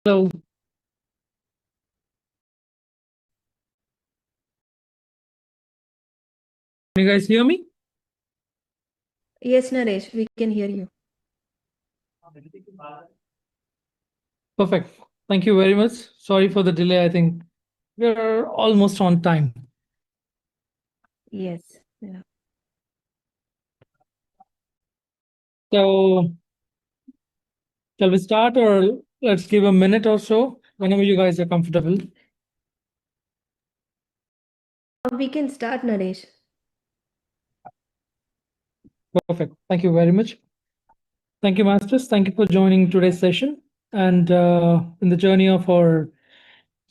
Hello. Can you guys hear me? Yes, Naresh, we can hear you. Perfect. Thank you very much. Sorry for the delay. I think we're almost on time. Yes. Yeah. So, shall we start or let's give a minute or so whenever you guys are comfortable? We can start, Naresh. Perfect. Thank you very much. Thank you, Masters. Thank you for joining today's session. And in the journey of our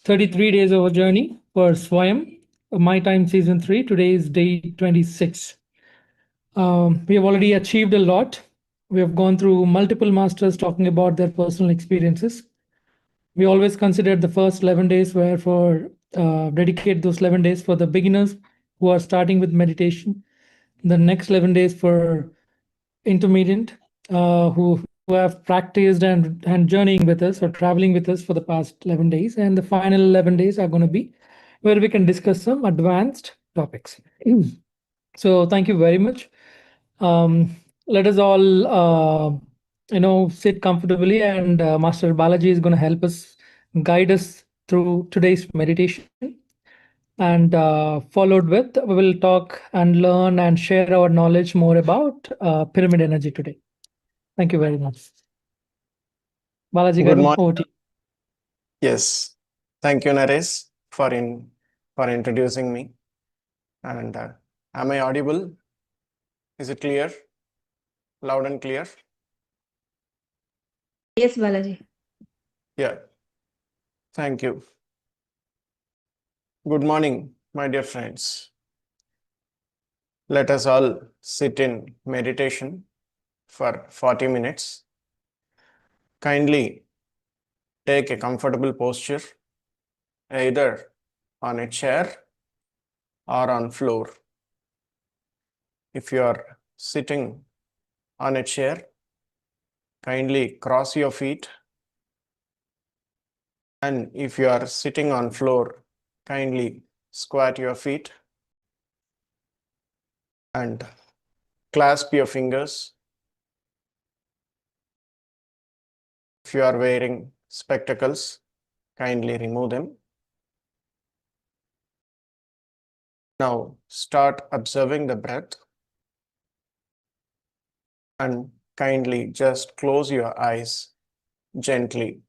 33 days of a journey for Swayam, My Time Season 3, today is day 26. We have already achieved a lot. We have gone through multiple masters talking about their personal experiences. We always considered the first 11 days were for dedicate those 11 days for the beginners who are starting with meditation. The next 11 days for intermediate who have practiced and journeying with us or traveling with us for the past 11 days. And the final 11 days are going to be where we can discuss some advanced topics. So thank you very much. Let us all, sit comfortably, and Master Balaji is going to help us, guide us through today's meditation. And followed with, we will talk and learn and share our knowledge more about pyramid energy today. Thank you very much. Balaji Good Garu, morning. over to you. Yes, thank you, Naresh, for introducing me. And am I audible? Is it clear? Loud and clear? Yes, Balaji. Yeah. Thank you. Good morning, my dear friends. Let us all sit in meditation for 40 minutes. Kindly take a comfortable posture, either on a chair or on floor. If you are sitting on a chair, kindly cross your feet. And if you are sitting on floor, kindly squat your feet and clasp your fingers. If you are wearing spectacles, kindly remove them. Now start observing the breath and kindly just close your eyes gently.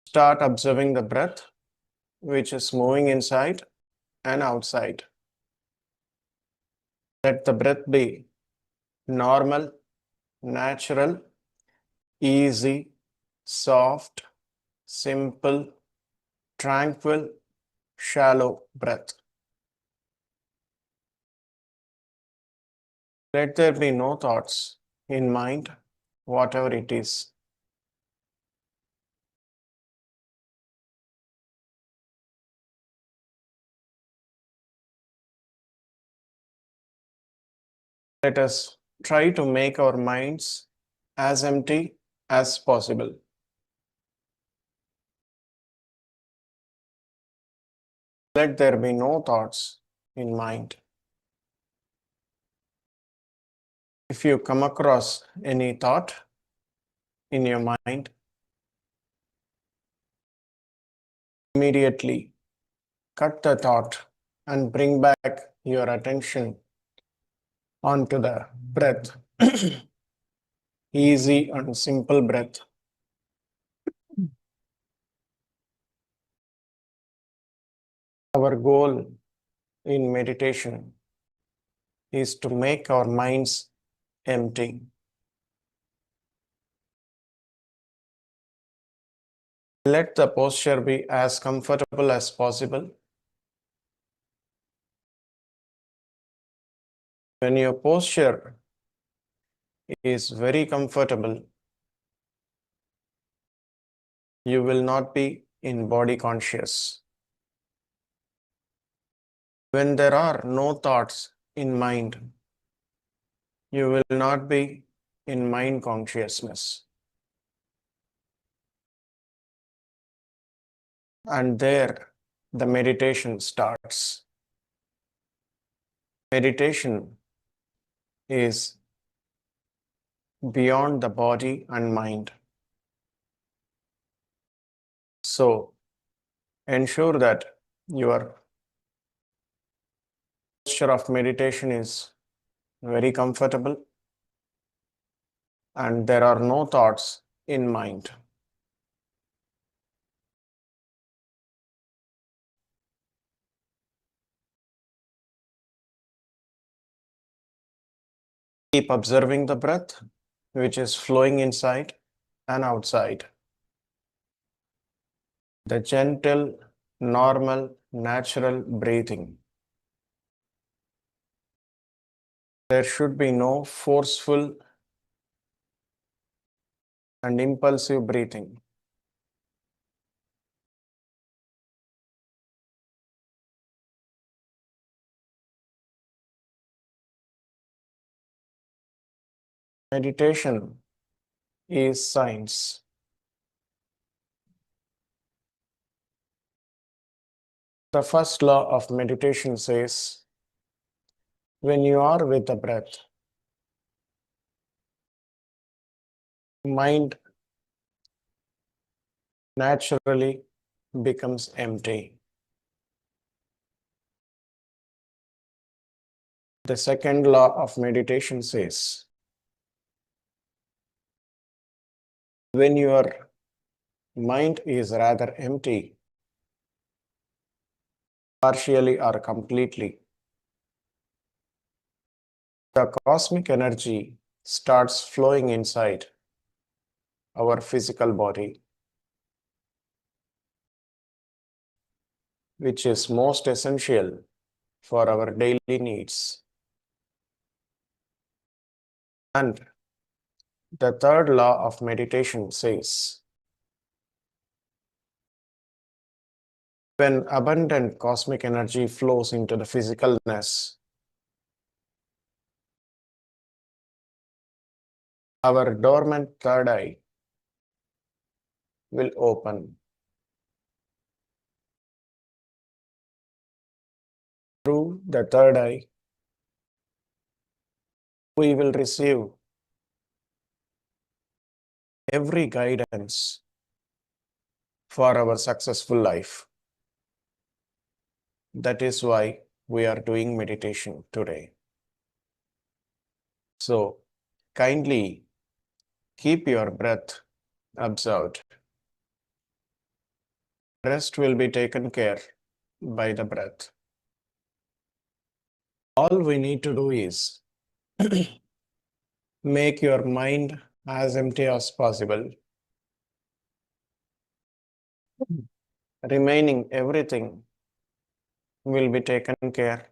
Start observing the breath, which is moving inside and outside. Let the breath be normal, natural, easy, soft, simple, tranquil, shallow breath. Let there be no thoughts in mind, whatever it is. Let us try to make our minds as empty as possible. Let there be no thoughts in mind. If you come across any thought in your mind, immediately cut the thought and bring back your attention onto the breath. Easy and simple breath. Our goal in meditation is to make our minds empty. Let the posture be as comfortable as possible. When your posture is very comfortable, you will not be in body conscious. When there are no thoughts in mind, you will not be in mind consciousness. And there the meditation starts. Meditation is beyond the body and mind. So ensure that your posture of meditation is very comfortable and there are no thoughts in mind. Keep observing the breath, which is flowing inside and outside. The gentle, normal, natural breathing. There should be no forceful and impulsive breathing. Meditation is science. The first law of meditation says, when you are with the breath, mind naturally becomes empty. The second law of meditation says, when your mind is rather empty, partially or completely, the cosmic energy starts flowing inside our physical body, which is most essential for our daily needs. And the third law of meditation says, when abundant cosmic energy flows into the physicalness, our dormant third eye will open. Through the third eye, we will receive every guidance for our successful life. That is why we are doing meditation today. So kindly keep your breath observed. Rest will be taken care by the breath. All we need to do is make your mind as empty as possible, remaining everything will be taken care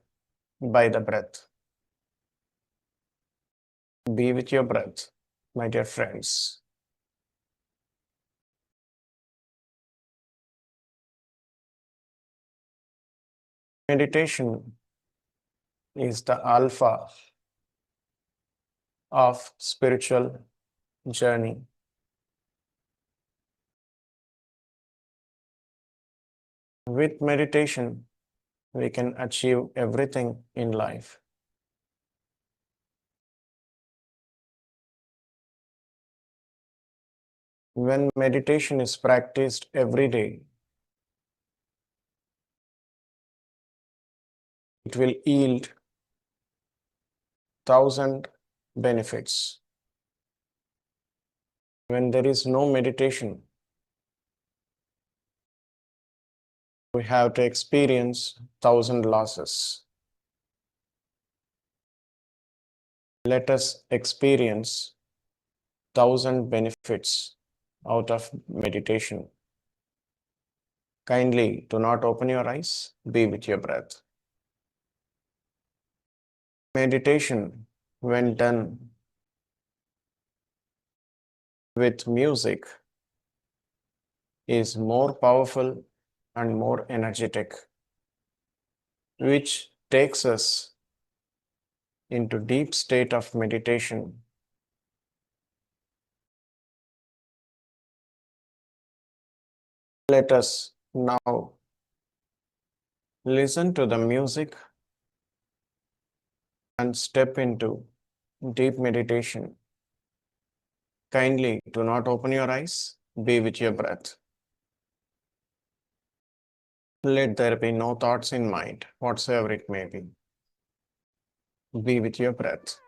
by the breath. Be with your breath, my dear friends. Meditation is the alpha of spiritual journey. With meditation, we can achieve everything in life. When meditation is practiced every day, it will yield 1,000 benefits. When there is no meditation, we have to experience 1,000 losses. Let us experience 1,000 benefits out of meditation. Kindly do not open your eyes, be with your breath. Meditation, when done with music, is more powerful and more energetic, which takes us into deep state of meditation. Let us Now, listen to the music and step into deep meditation. Kindly do not open your eyes, be with your breath. Let there be no thoughts in mind, whatsoever it may be. Be with your breath.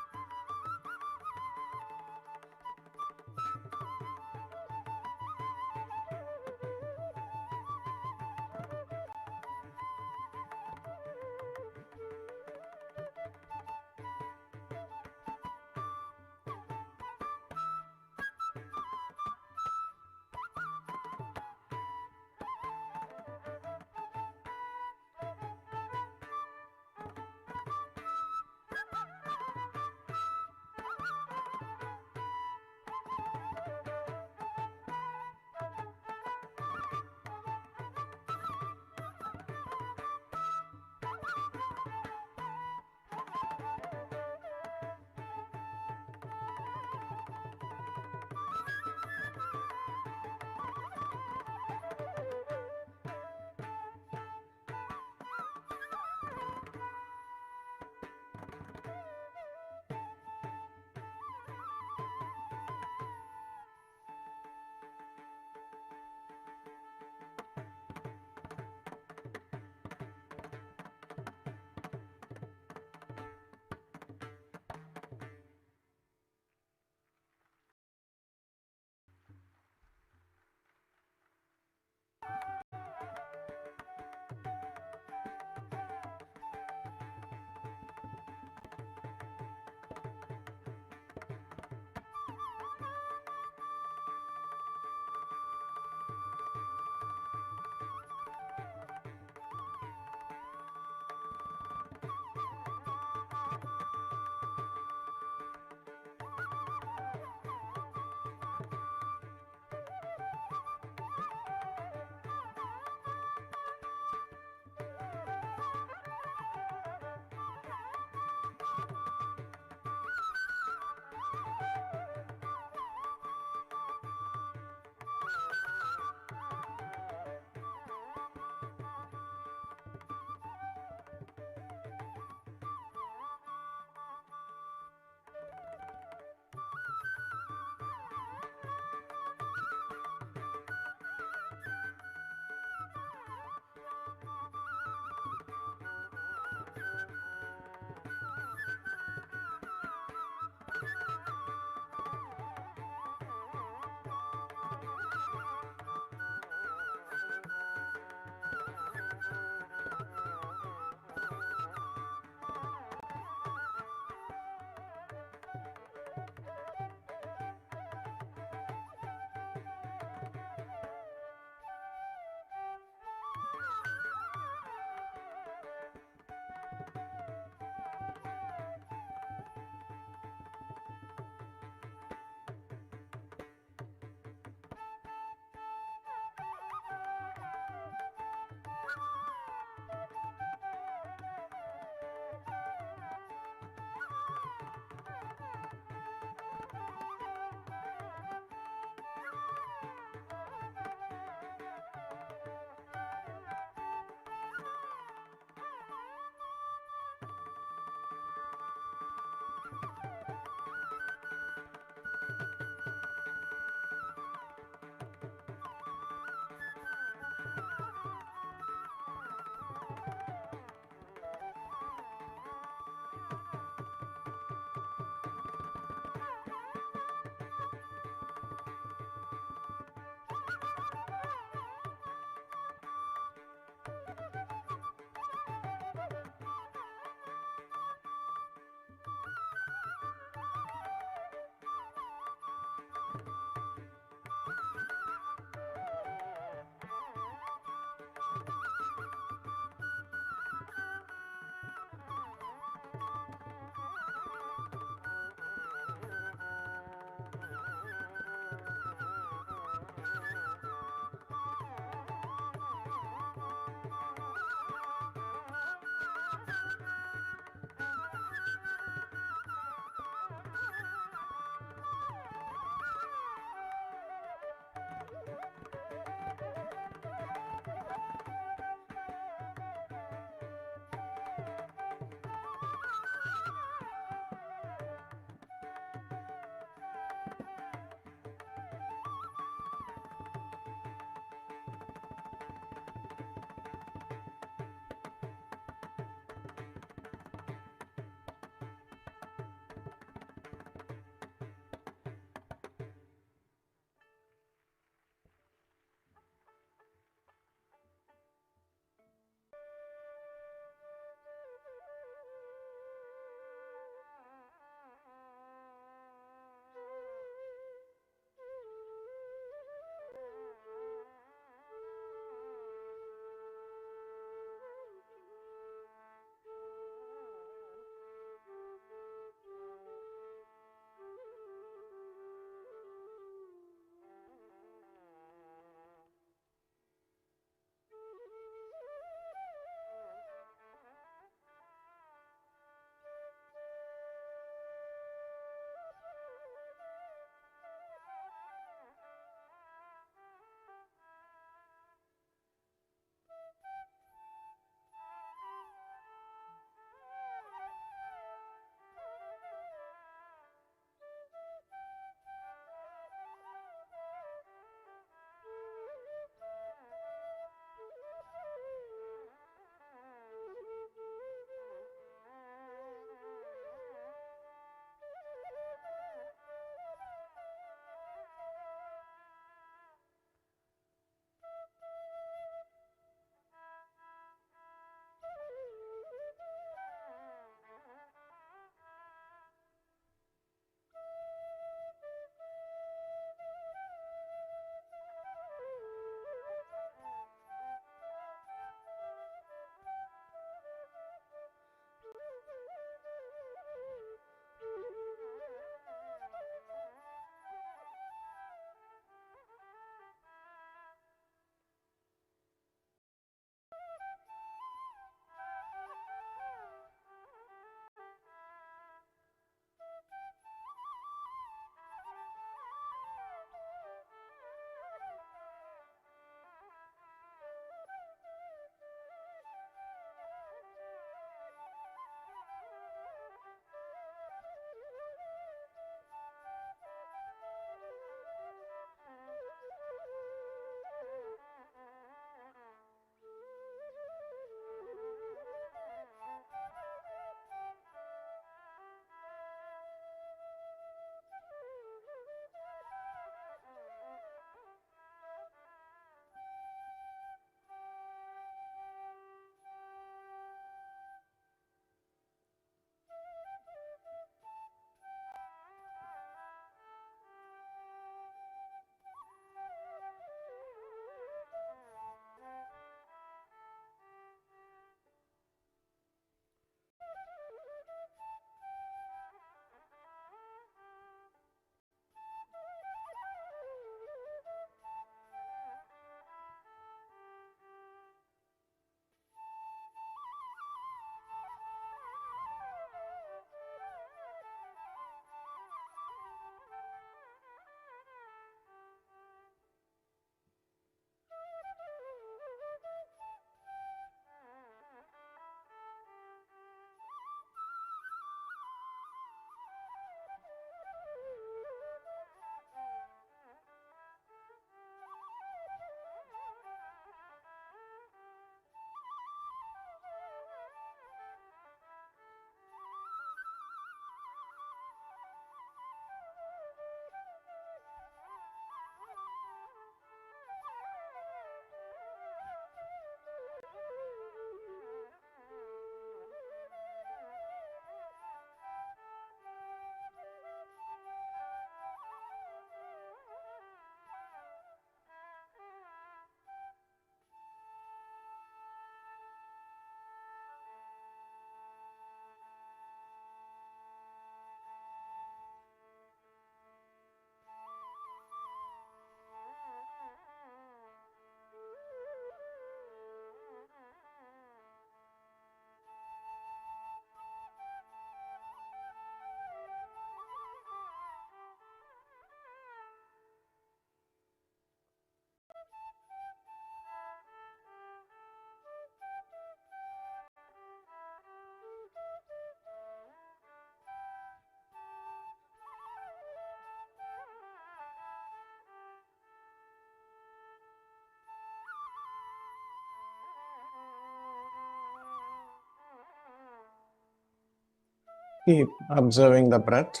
Keep observing the breath.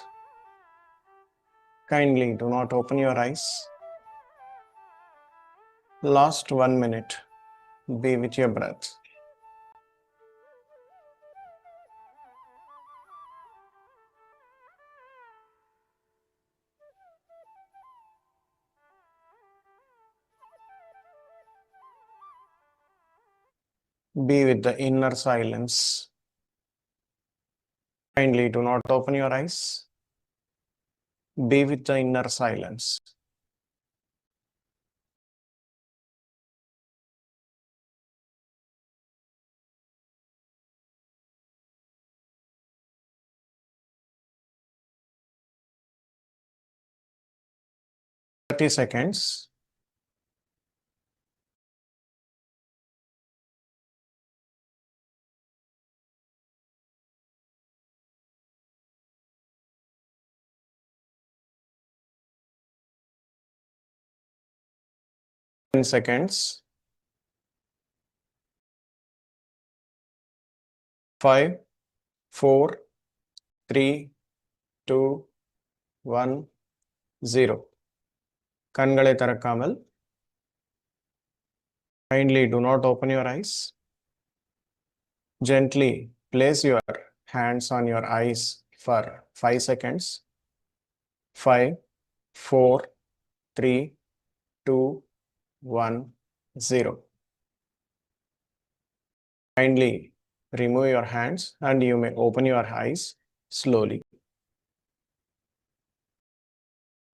Kindly do not open your eyes. Last 1 minute. Be with your breath. Be with the inner silence. Kindly do not open your eyes. Be with the inner silence. Thirty seconds. Seconds. 5, 4, 3, 2, 1, 0. கண்களை திறக்காமல். Kindly do not open your eyes. Gently place your hands on your eyes for 5 seconds. 5, 4, 3, 2, 1, 0. Kindly remove your hands and you may open your eyes slowly.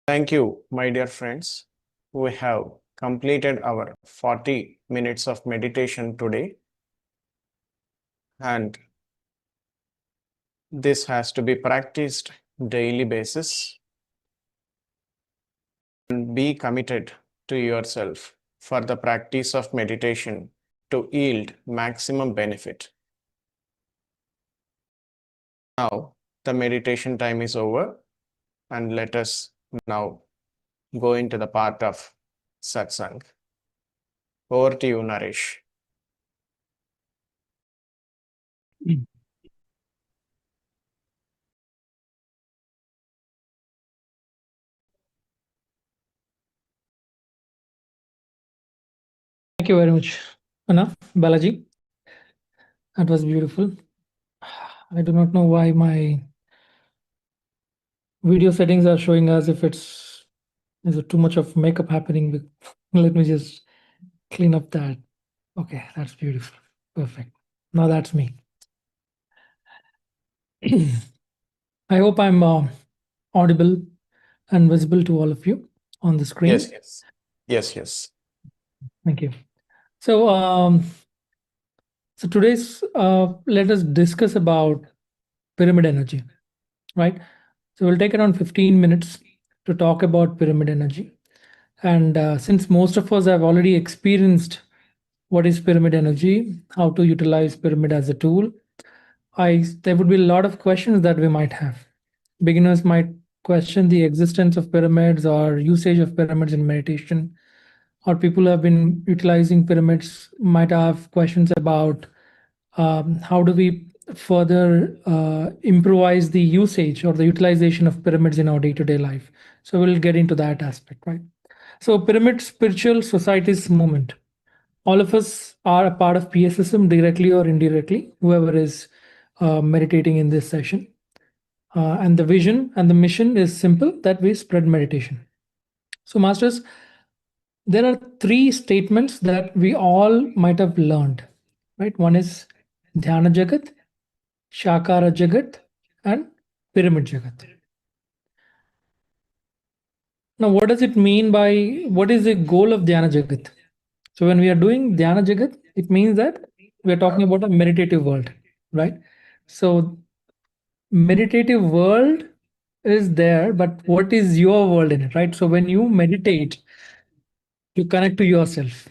Thank you, my dear friends. We have completed our 40 minutes of meditation today. And this has to be practiced daily basis. And be committed to yourself for the practice of meditation to yield maximum benefit. Now, the meditation time is over, and let us now go into the part of Satsang. Over to you, Naresh. Thank you very much, Ana, Balaji. That was beautiful. I do not know why my video settings are showing as if there's too much of makeup happening. Let me just clean up that. Okay, that's beautiful. Perfect. Now that's me. I hope I'm audible and visible to all of you on the screen. Yes, yes. Yes, yes. Thank you. So, so today's let us discuss about pyramid energy, right? So we'll take around 15 minutes to talk about pyramid energy. And since most of us have already experienced what is pyramid energy, how to utilize pyramid as a tool, there would be a lot of questions that we might have. Beginners might question the existence of pyramids or usage of pyramids in meditation, or people who have been utilizing pyramids might have questions about how do we further improvise the usage or the utilization of pyramids in our day-to-day life. So we'll get into that aspect, right? So pyramid spiritual societies movement. All of us are a part of PSSM directly or indirectly, whoever is meditating in this session. And the vision and the mission is simple, that we spread meditation. So masters, there are three statements that we all might have learned, right? One is Dhyana Jagath, Shakahara Jagath, and Pyramid Jagath. Now, what does it mean by, what is the goal of Dhyana Jagath? So when we are doing Dhyana Jagath, it means that we are talking about a meditative world, right? So meditative world is there, but what is your world in it, right? So when you meditate, you connect to yourself,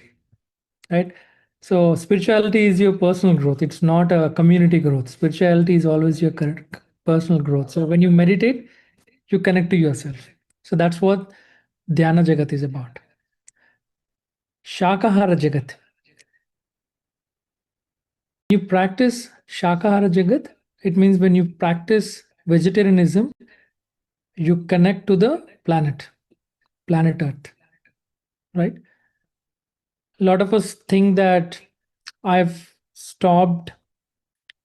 right? So spirituality is your personal growth. It's not a community growth. Spirituality is always your personal growth. So when you meditate, you connect to yourself. So that's what Dhyana Jagath is about. Shakahara Jagath. You practice Shakahara Jagath, it means when you practice vegetarianism, you connect to the planet Earth, right? A lot of us think that I've stopped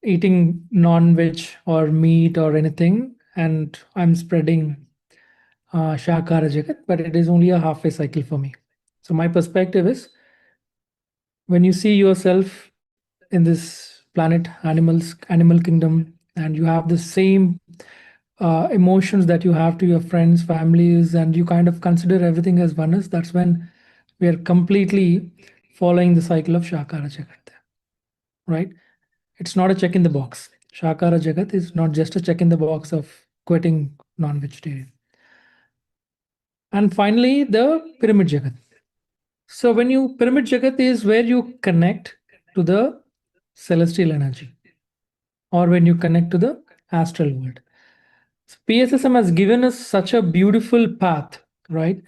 eating non-veg or meat or anything, and I'm spreading Shakahara Jagath, but it is only a halfway cycle for me. So my perspective is, when you see yourself in this planet, animal kingdom, and you have the same emotions that you have to your friends, families, and you kind of consider everything as oneness, that's when we are completely following the cycle of Shakahara Jagath, right? It's not a check in the box. Shakahara Jagath is not just a check in the box of quitting non-vegetarian. And finally, the pyramid Jagat. So when you pyramid Jagat is where you connect to the celestial energy, or when you connect to the astral world. So PSSM has given us such a beautiful path, right?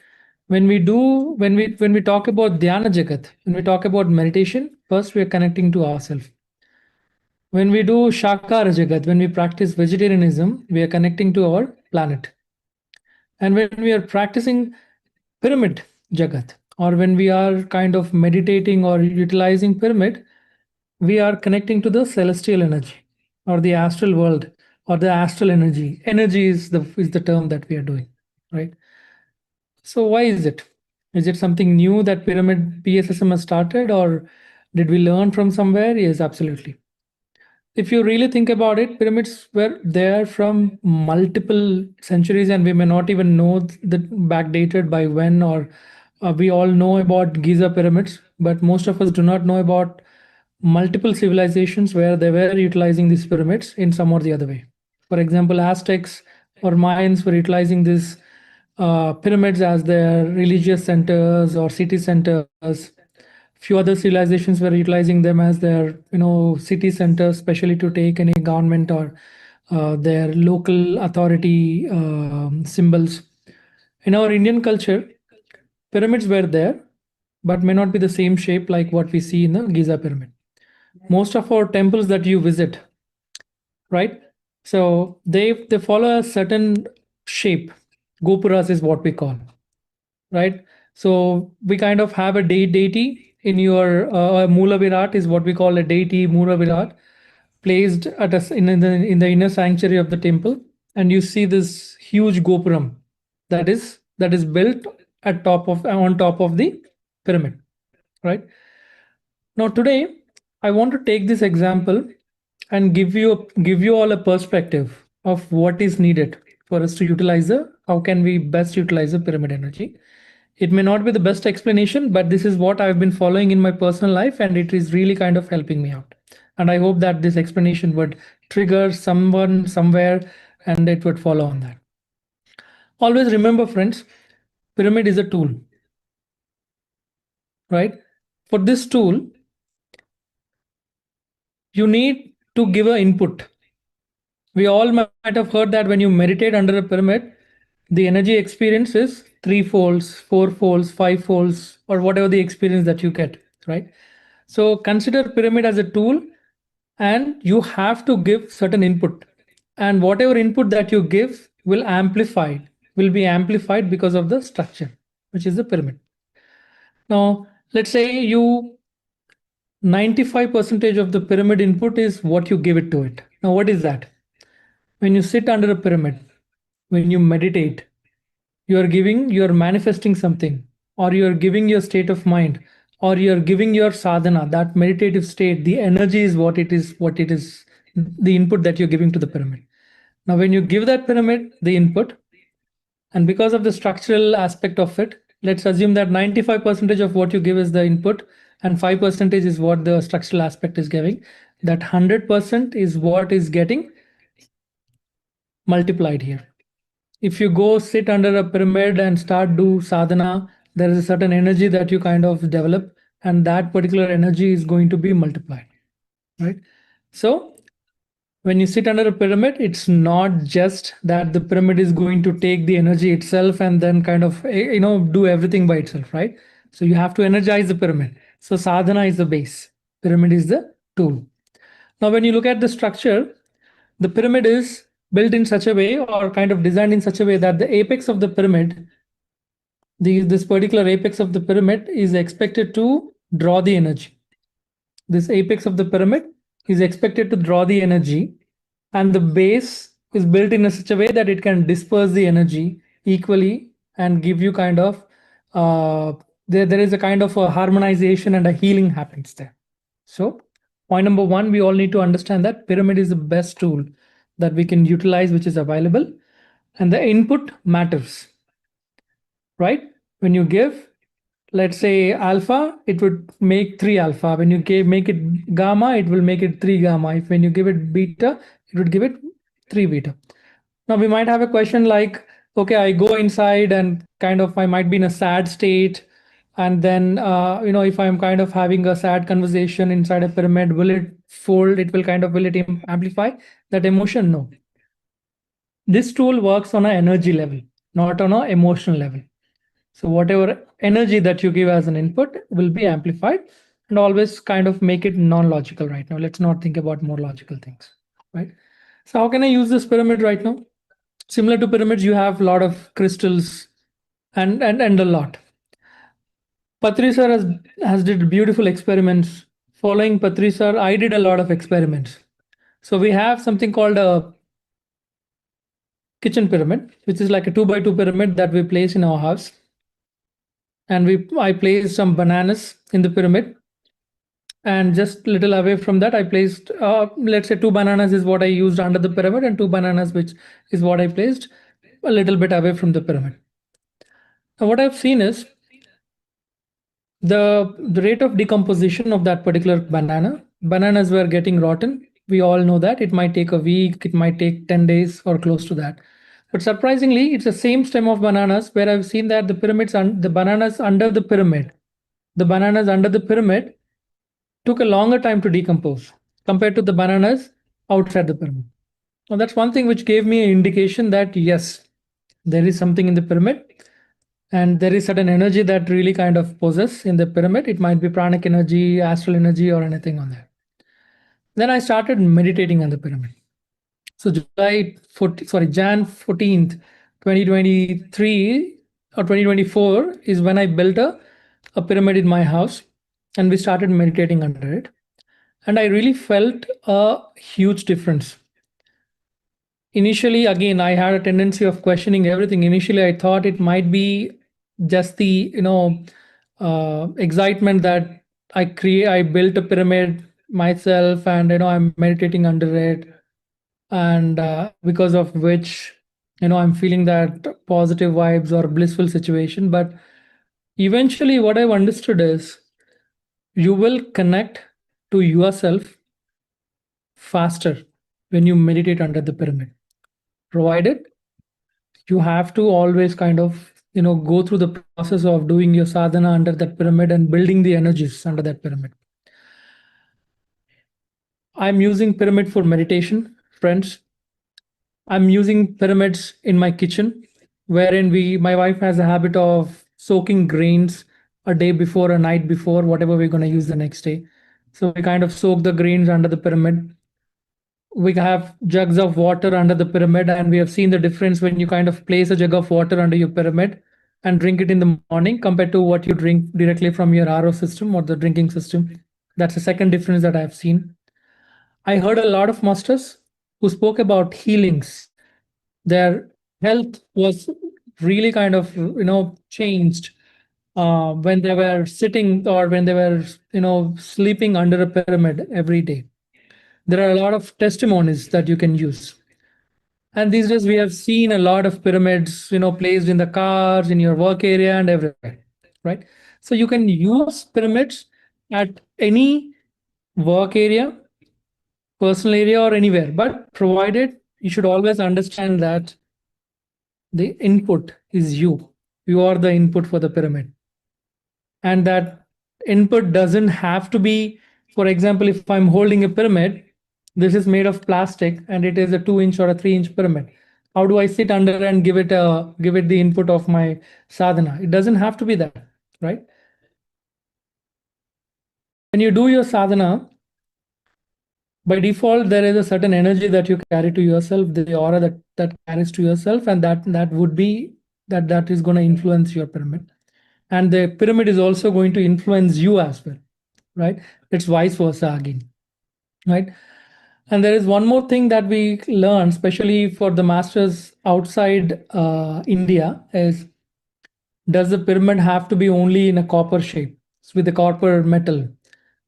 When we talk about Dhyana Jagat, when we talk about meditation, first we are connecting to ourselves. When we do Shakahara Jagat, when we practice vegetarianism, we are connecting to our planet. And when we are practicing pyramid Jagat, or when we are kind of meditating or utilizing pyramid, we are connecting to the celestial energy or the astral world or the astral energy. Energy is the term that we are doing, right? So why is it? Is it something new that pyramid PSSM has started, or did we learn from somewhere? Yes, absolutely. If you really think about it, pyramids were there from multiple centuries, and we may not even know the backdated by when, or we all know about Giza pyramids, but most of us do not know about multiple civilizations where they were utilizing these pyramids in some or the other way. For example, Aztecs or Mayans were utilizing these pyramids as their religious centers or city centers. Few other civilizations were utilizing them as their city centers, especially to take any government or their local authority symbols. In our Indian culture, pyramids were there, but may not be the same shape like what we see in the Giza pyramid. Most of our temples that you visit, right? So they follow a certain shape. Gopuras is what we call, right? So we kind of have a deity in your Mula Virat is what we call a deity, Mula Virat, placed at in the inner sanctuary of the temple, and you see this huge gopuram that is built on top of the pyramid, right? Now today, I want to take this example and give you all a perspective of what is needed for us to utilize the how can we best utilize the pyramid energy. It may not be the best explanation, but this is what I've been following in my personal life, and it is really kind of helping me out. And I hope that this explanation would trigger someone somewhere and it would follow on that. Always remember, friends, pyramid is a tool, right? For this tool, you need to give an input. We all might have heard that when you meditate under a pyramid, the energy experience is 3 folds, 4 folds, 5 folds, or whatever the experience that you get, right? So consider pyramid as a tool, and you have to give certain input. And whatever input that you give will be amplified because of the structure, which is the pyramid. Now, let's say 95% of the pyramid input is what you give it to it. Now, what is that? When you sit under a pyramid, when you meditate, you are manifesting something, or you are giving your state of mind, or you are giving your sadhana, that meditative state. The energy is what it is, the input that you're giving to the pyramid. Now, when you give that pyramid the input, and because of the structural aspect of it, let's assume that 95% of what you give is the input, and 5% is what the structural aspect is giving. That 100% is what is getting multiplied here. If you go sit under a pyramid and start do sadhana, there is a certain energy that you kind of develop, and that particular energy is going to be multiplied, right? So when you sit under a pyramid, it's not just that the pyramid is going to take the energy itself and then kind of do everything by itself, right? So you have to energize the pyramid. So sadhana is the base, pyramid is the tool. Now when you look at the structure, the pyramid is built in such a way or kind of designed in such a way that the apex of the pyramid, this particular apex of the pyramid is expected to draw the energy. This apex of the pyramid is expected to draw the energy, and the base is built in such a way that it can disperse the energy equally and give you kind of there is a kind of a harmonization and a healing happens there. So point number one, we all need to understand that pyramid is the best tool that we can utilize, which is available, and the input matters, right? When you give, let's say alpha, it would make 3 alpha. When you make it gamma, it will make it 3 gamma. If when you give it beta, it would give it 3 beta. Now we might have a question like, okay, I go inside and kind of I might be in a sad state, and then if I'm kind of having a sad conversation inside a pyramid, will it fold? It will kind of will it amplify that emotion? No. This tool works on an energy level, not on an emotional level. So whatever energy that you give as an input will be amplified, and always kind of make it non-logical right now. Let's not think about more logical things, right? So how can I use this pyramid right now? Similar to pyramids, you have a lot of crystals and a lot. Patri sir has did beautiful experiments. Following Patri sir, I did a lot of experiments. So we have something called a kitchen pyramid, which is like a 2x2 pyramid that we place in our house. And I placed some bananas in the pyramid. And just a little away from that, I placed, let's say 2 bananas is what I used under the pyramid, and 2 bananas, which is what I placed a little bit away from the pyramid. Now, what I've seen is the rate of decomposition of that particular bananas were getting rotten. We all know that it might take a week, it might take 10 days or close to that. But surprisingly, it's the same stem of bananas where I've seen that the bananas under the pyramid took a longer time to decompose compared to the bananas outside the pyramid. Now that's one thing which gave me an indication that yes, there is something in the pyramid, and there is certain energy that really kind of possess in the pyramid. It might be pranic energy, astral energy, or anything on there. Then I started meditating on the pyramid. So Jan 14th, 2023 or 2024 is when I built a pyramid in my house, and we started meditating under it. And I really felt a huge difference. Initially, again, I had a tendency of questioning everything. Initially, I thought it might be just the excitement that I built a pyramid myself, and I'm meditating under it, and because of which I'm feeling that positive vibes or blissful situation. But eventually, what I've understood is you will connect to yourself faster when you meditate under the pyramid, provided you have to always kind of go through the process of doing your sadhana under that pyramid and building the energies under that pyramid. I'm using pyramid for meditation, friends. I'm using pyramids in my kitchen, wherein my wife has a habit of soaking grains a day before, a night before, whatever we're going to use the next day. So we kind of soak the grains under the pyramid. We have jugs of water under the pyramid, and we have seen the difference when you kind of place a jug of water under your pyramid and drink it in the morning compared to what you drink directly from your RO system or the drinking system. That's the second difference that I've seen. I heard a lot of masters who spoke about healings. Their health was really kind of changed when they were sitting or when they were sleeping under a pyramid every day. There are a lot of testimonies that you can use. And these days we have seen a lot of pyramids, placed in the cars, in your work area and everywhere, right? So you can use pyramids at any work area, personal area, or anywhere, but provided you should always understand that the input is you. You are the input for the pyramid. And that input doesn't have to be, for example, if I'm holding a pyramid, this is made of plastic and it is a 2-inch or a 3-inch pyramid. How do I sit under and give it the input of my sadhana? It doesn't have to be that, right? When you do your sadhana, by default, there is a certain energy that you carry to yourself, the aura that carries to yourself, and that would be that is going to influence your pyramid. And the pyramid is also going to influence you as well, right? It's vice versa again, right? And there is one more thing that we learn, especially for the masters outside India, is does the pyramid have to be only in a copper shape with a copper metal,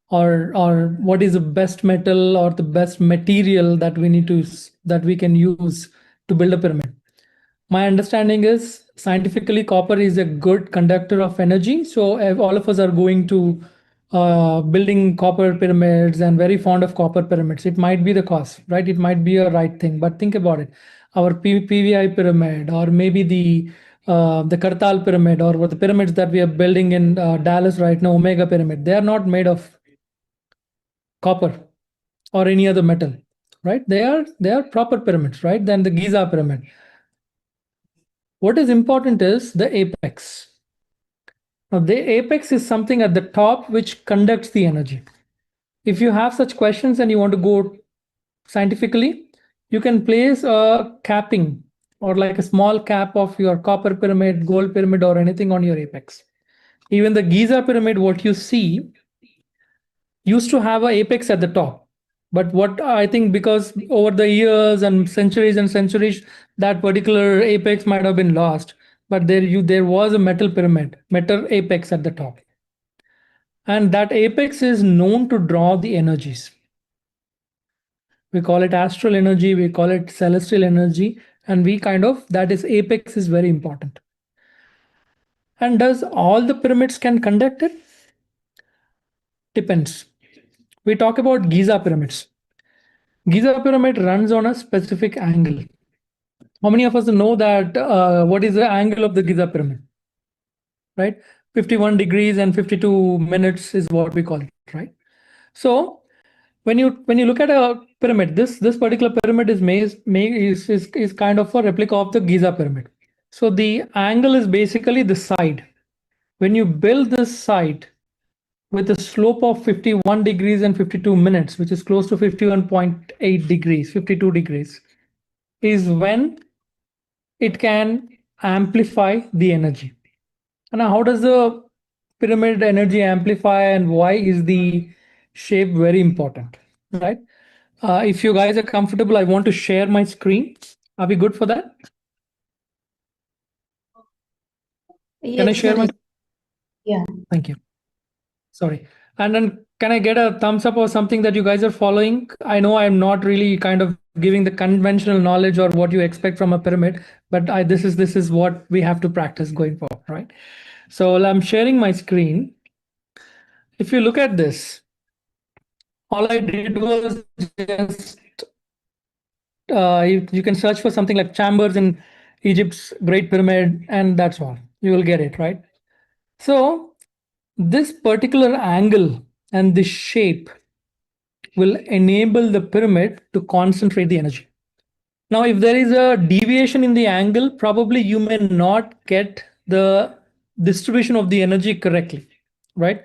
or what is the best metal or the best material that we need to that we can use to build a pyramid? My understanding is scientifically copper is a good conductor of energy. So if all of us are going to building copper pyramids and very fond of copper pyramids, it might be the cost, right? It might be a right thing, but think about it. Our PVI pyramid, or maybe the Kartal pyramid, or the pyramids that we are building in Dallas right now, Omega pyramid, they are not made of copper or any other metal, right? They are proper pyramids, right? Then the Giza pyramid. What is important is the apex. Now, the apex is something at the top which conducts the energy. If you have such questions and you want to go scientifically, you can place a capping or like a small cap of your copper pyramid, gold pyramid, or anything on your apex. Even the Giza pyramid, what you see, used to have an apex at the top. But what I think, because over the years and centuries, that particular apex might have been lost. But there was a metal pyramid, metal apex at the top. And that apex is known to draw the energies. We call it astral energy, we call it celestial energy, and that is apex is very important. And does all the pyramids can conduct it? Depends. We talk about Giza pyramids. Giza pyramid runs on a specific angle. How many of us know that what is the angle of the Giza pyramid? Right? 51 degrees and 52 minutes is what we call it, right? So when you look at a pyramid, this particular pyramid is kind of a replica of the Giza pyramid. So the angle is basically the side. When you build this side with a slope of 51 degrees and 52 minutes, which is close to 51.8 degrees, 52 degrees, is when it can amplify the energy. And how does the pyramid energy amplify, and why is the shape very important, right? If you guys are comfortable, I want to share my screen. Are we good for that? Can I Yes, share my? Naresh. Yeah. Thank you. Sorry. And then can I get a thumbs up or something that you guys are following? I know I'm not really kind of giving the conventional knowledge or what you expect from a pyramid, but this is what we have to practice going forward, right? So I'm sharing my screen. If you look at this, all I did was just you can search for something like chambers in Egypt's Great Pyramid, and that's all. You will get it, right? So this particular angle and this shape will enable the pyramid to concentrate the energy. Now, if there is a deviation in the angle, probably you may not get the distribution of the energy correctly, right?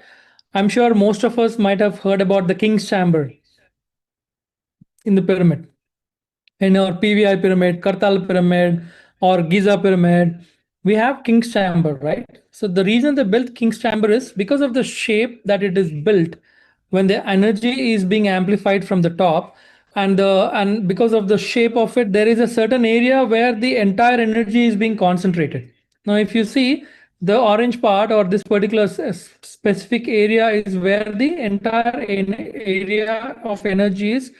I'm sure most of us might have heard about the king's chamber in the pyramid. In our PVI pyramid, Kartal pyramid, or Giza pyramid, we have king's chamber, right? So the reason they built king's chamber is because of the shape that it is built. When the energy is being amplified from the top, and because of the shape of it, there is a certain area where the entire energy is being concentrated. Now, if you see the orange part, or this particular specific area, is where the entire area of energy is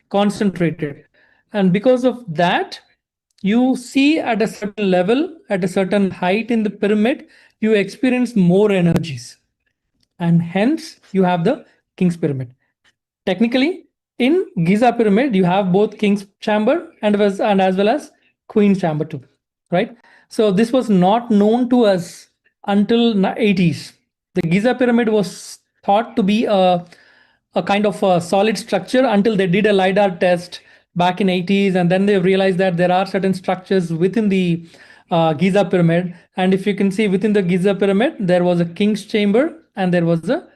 concentrated. And because of that, you see at a certain level, at a certain height in the pyramid, you experience more energies. And hence, you have the King's Pyramid. Technically, in Giza Pyramid, you have both King's Chamber and as well as Queen's Chamber too, right? So this was not known to us until 80s. The Giza Pyramid was thought to be a kind of a solid structure until they did a LiDAR test back in 80s, and then they realized that there are certain structures within the Giza Pyramid. And if you can see within the Giza Pyramid, there was a King's Chamber and there was a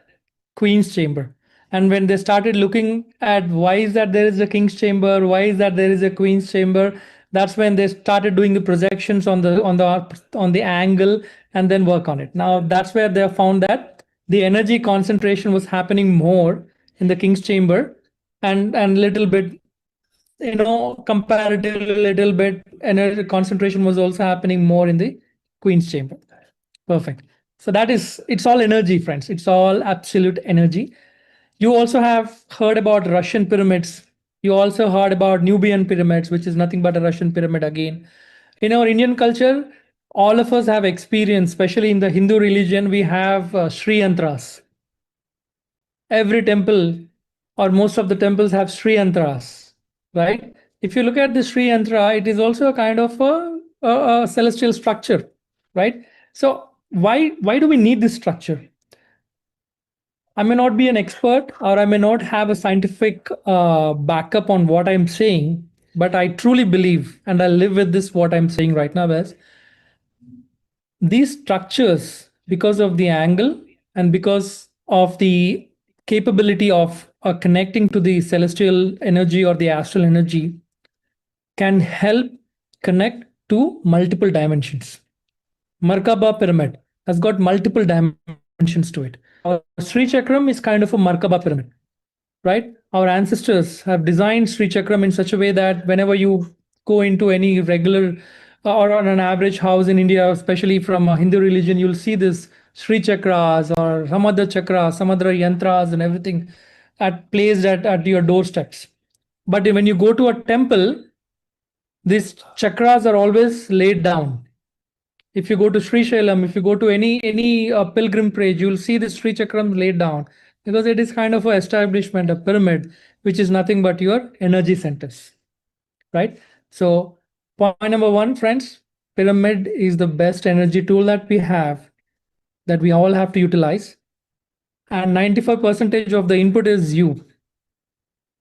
Queen's Chamber. And when they started looking at why is that there is a king's chamber, why is that there is a queen's chamber, that's when they started doing the projections on the angle and then work on it. Now that's where they found that the energy concentration was happening more in the king's chamber, and little bit, comparatively little bit energy concentration was also happening more in the queen's chamber. Perfect. So it's all energy, friends. It's all absolute energy. You also have heard about Russian pyramids. You also heard about Nubian pyramids, which is nothing but a Russian pyramid again. In our Indian culture, all of us have experience, especially in the Hindu religion, we have Sri Yantras. Every temple or most of the temples have Sri Yantras, right? If you look at the Sri Yantra, it is also a kind of a celestial structure, right? So why do we need this structure? I may not be an expert or I may not have a scientific backup on what I'm saying, but I truly believe, and I live with this, what I'm saying right now is these structures, because of the angle and because of the capability of connecting to the celestial energy or the astral energy, can help connect to multiple dimensions. Markaba pyramid has got multiple dimensions to it. Our Sri Chakram is kind of a Markaba pyramid, right? Our ancestors have designed Sri Chakram in such a way that whenever you go into any regular or on an average house in India, especially from a Hindu religion, you'll see this Sri Chakras or some other chakras, some other yantras and everything placed at your doorsteps. But when you go to a temple, these chakras are always laid down. If you go to Sri Shailam, if you go to any pilgrim page, you'll see the Sri Chakram laid down because it is kind of an establishment, a pyramid, which is nothing but your energy centers, right? So point number one, friends, pyramid is the best energy tool that we have, that we all have to utilize. And 95% of the input is you.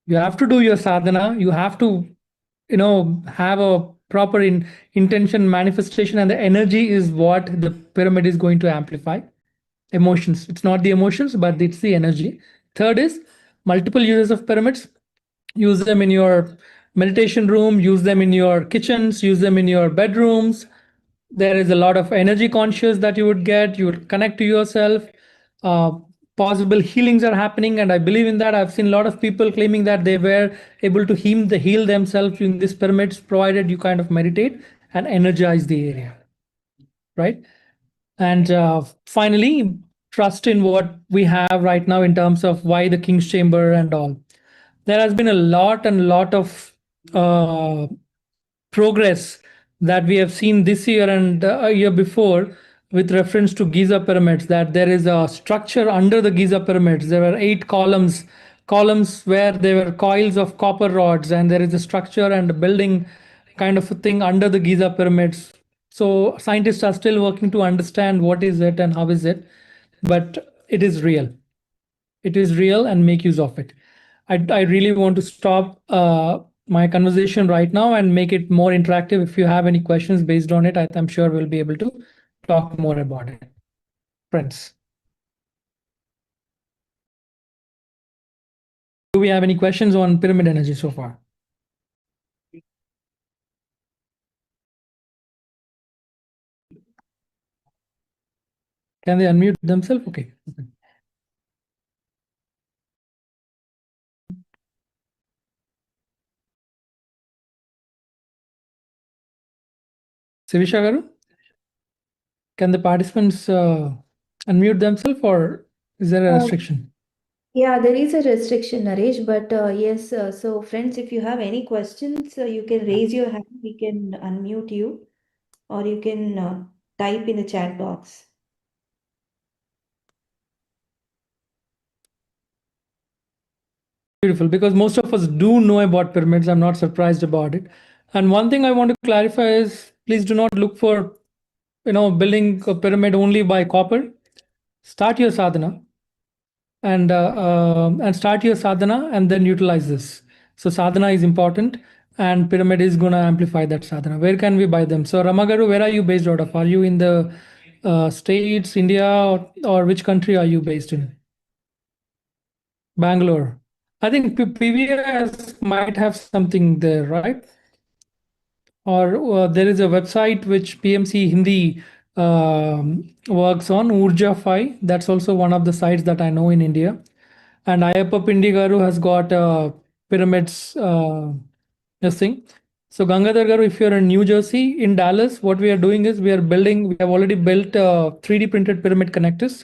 You have to do your sadhana. You have to, have a proper intention manifestation, and the energy is what the pyramid is going to amplify. Emotions, it's not the emotions, but it's the energy. Third is multiple uses of pyramids. Use them in your meditation room, use them in your kitchens, use them in your bedrooms. There is a lot of energy conscious that you would get. You would connect to yourself. uh, Possible healings are happening, and I believe in that. I've seen a lot of people claiming that they were able to heal themselves in these pyramids, provided you kind of meditate and energize the area, right? And finally, trust in what we have right now in terms of why the king's chamber and all. There has been a lot of progress that we have seen this year and a year before with reference to Giza pyramids, that there is a structure under the Giza pyramids. There were 8 columns where there were coils of copper rods, and there is a structure and a building kind of a thing under the Giza pyramids. So scientists are still working to understand what is it and how is it, but it is real. It is real, and make use of it. I really want to stop my conversation right now and make it more interactive. If you have any questions based on it, I'm sure we'll be able to talk more about it. Friends, do we have any questions on pyramid energy so far? Can they unmute themselves? Okay. Sivisha Garu, can the participants unmute themselves, or is there a restriction? Yeah, there is a restriction, Naresh, but yes, so friends, if you have any questions, you can raise your hand, we can unmute you, or you can type in the chat box. Beautiful, because most of us do know about pyramids. I'm not surprised about it. And one thing I want to clarify is, please do not look for, building a pyramid only by copper. Start your sadhana and start your sadhana and then utilize this. So sadhana is important, and pyramid is going to amplify that sadhana. Where can we buy them? So Ramagaru, where are you based out of? Are you in the States, India, or which country are you based in? Bangalore. I think PVS might have something there, right? Or there is a website which PMC Hindi works on, Urja Fi. That's also one of the sites that I know in India. And Ayappa Pindi Garu has got pyramids this thing. So Gangadhar Garu, if you're in New Jersey, in Dallas, what we are doing is we have already built 3D printed pyramid connectors.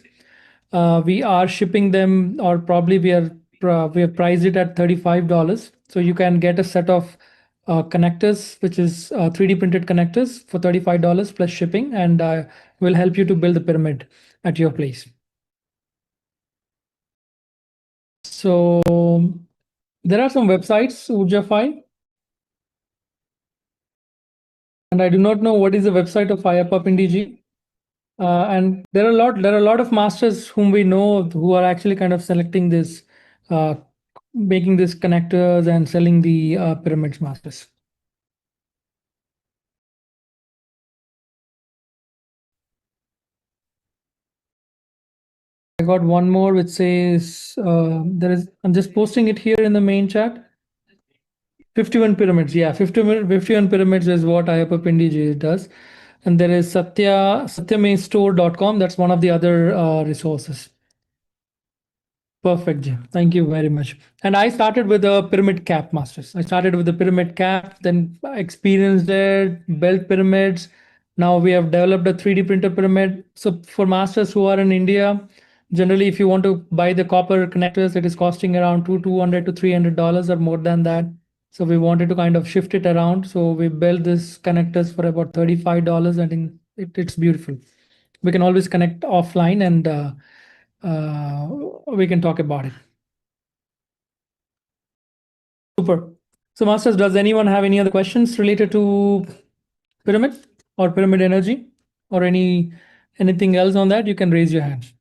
We are shipping them, or probably we have priced it at $35. So you can get a set of connectors, which is 3D printed connectors for $35 plus shipping, and will help you to build the pyramid at your place. So there are some websites, Urjafy, and I do not know what is the website of Ayappa Pindiji. And there are a lot of masters whom we know who are actually kind of selecting this, making these connectors and selling the pyramids masters. I got one more which says I'm just posting it here in the main chat. 51 pyramids, yeah, 51 pyramids is what Ayappa Pindiji does. And there is satyamestore.com. That's one of the other resources. Perfect, Jim. Thank you very much. And I started with a pyramid cap, masters. I started with the pyramid cap, then experienced it, built pyramids. Now we have developed a 3D printer pyramid. So for masters who are in India, generally, if you want to buy the copper connectors, it is costing around $200 to $300 or more than that. So we wanted to kind of shift it around. So we built this connectors for about $35. I think it's beautiful. We can always connect offline, and we can talk about it. Super. So masters, does anyone have any other questions related to pyramid or pyramid energy, or anything else on that? You can raise your hand.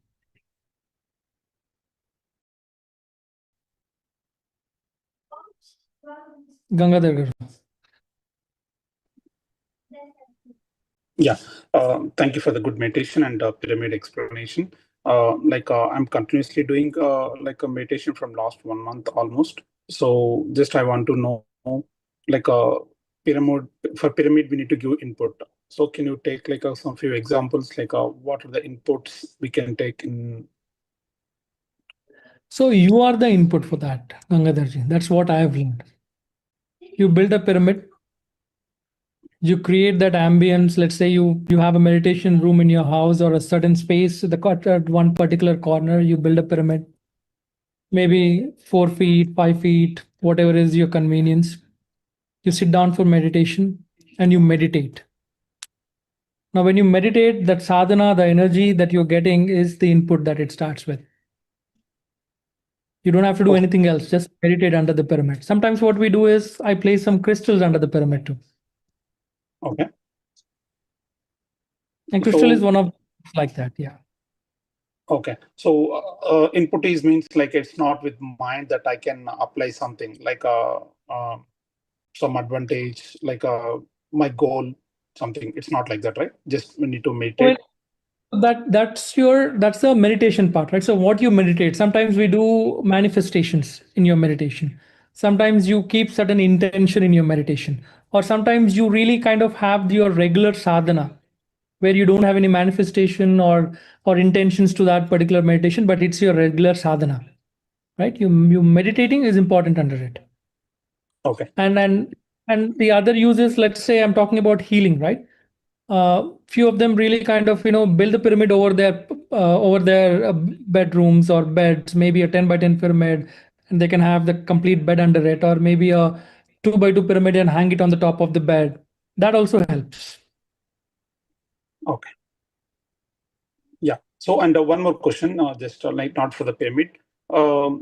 Gangadhar Garu. Yeah, thank you for the good meditation and pyramid explanation. I'm continuously doing like a meditation from last 1 month almost. So just I want to know, like a pyramid, for pyramid we need to give input. So can you take like some few examples, like what are the inputs we can take in? So you are the input for that, Gangadharji. That's what I have learned. You build a pyramid, you create that ambience. Let's say you have a meditation room in your house or a certain space, at one particular corner, you build a pyramid, maybe 4 feet, 5 feet, whatever is your convenience. You sit down for meditation and you meditate. Now, when you meditate, that sadhana, the energy that you're getting is the input that it starts with. You don't have to do anything else, just meditate under the pyramid. Sometimes what we do is I place some crystals under the pyramid too. Okay. And crystal is one of like that, yeah. Okay, so input is means like it's not with mind that I can apply something like some advantage, like my goal, something. It's not like that, right? Just we need to meditate. Well, that's the meditation part, right? So what you meditate, sometimes we do manifestations in your meditation. Sometimes you keep certain intention in your meditation, or sometimes you really kind of have your regular sadhana where you don't have any manifestation or intentions to that particular meditation, but it's your regular sadhana, right? You meditating is important under it. Okay. And the other uses, let's say I'm talking about healing, right? Few of them really kind of build a pyramid over their bedrooms or beds, maybe a 10 by 10 pyramid, and they can have the complete bed under it, or maybe a 2 by 2 pyramid and hang it on the top of the bed. That also helps. Okay. Yeah. So, and one more question, just like not for the pyramid. I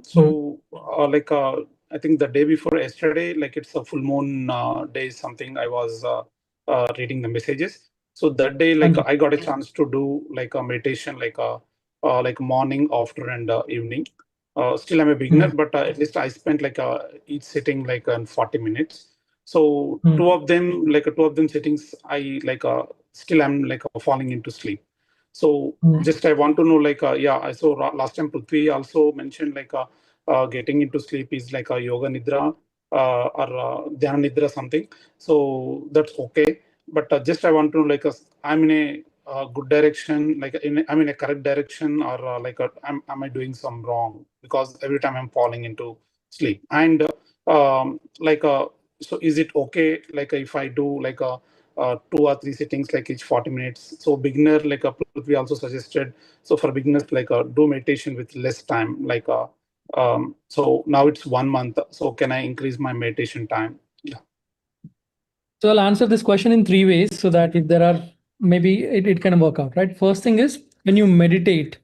think the day before yesterday, like it's a full moon day, something I was reading the messages. So that day, like I got a chance to do like a meditation, like morning, after, and evening. Still, I'm a beginner, but at least I spent like each sitting like 40 minutes. So two of them sittings, I like still I'm like falling into sleep. So just I want to know, like, I saw last time Prithvi also mentioned like getting into sleep is like a yoga nidra or dhyana nidra something. So that's okay. But just I want to like I'm in a good direction, like I'm in a correct direction, or am I doing some wrong? Because every time I'm falling into sleep. And so is it okay like if I do like a 2 or 3 sittings like each 40 minutes? So beginner like we also suggested. So for beginners like do meditation with less time. So now it's 1 month. So can I increase my meditation time? Yeah. So I'll answer this question in 3 ways so that if there are, maybe it can work out, right? First thing is, when you meditate,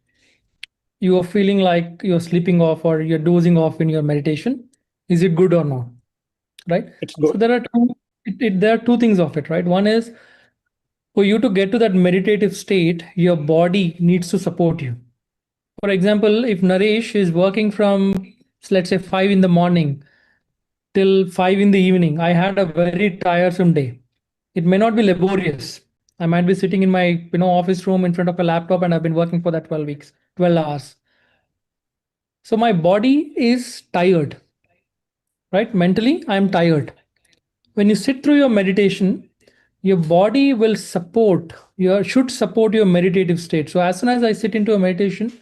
you are feeling like you're sleeping off or you're dozing off in your meditation. Is it good or not? Right? It's good. So there are two things of it, right? One is, for you to get to that meditative state, your body needs to support you. For example, if Naresh is working from, let's say, 5 in the morning till 5 in the evening, I had a very tiresome day. It may not be laborious. I might be sitting in my office room in front of a laptop and I've been working for that 12 hours. So my body is tired, right? Mentally, I'm tired. When you sit through your meditation, your body will should support your meditative state. So as soon as I sit into a meditation,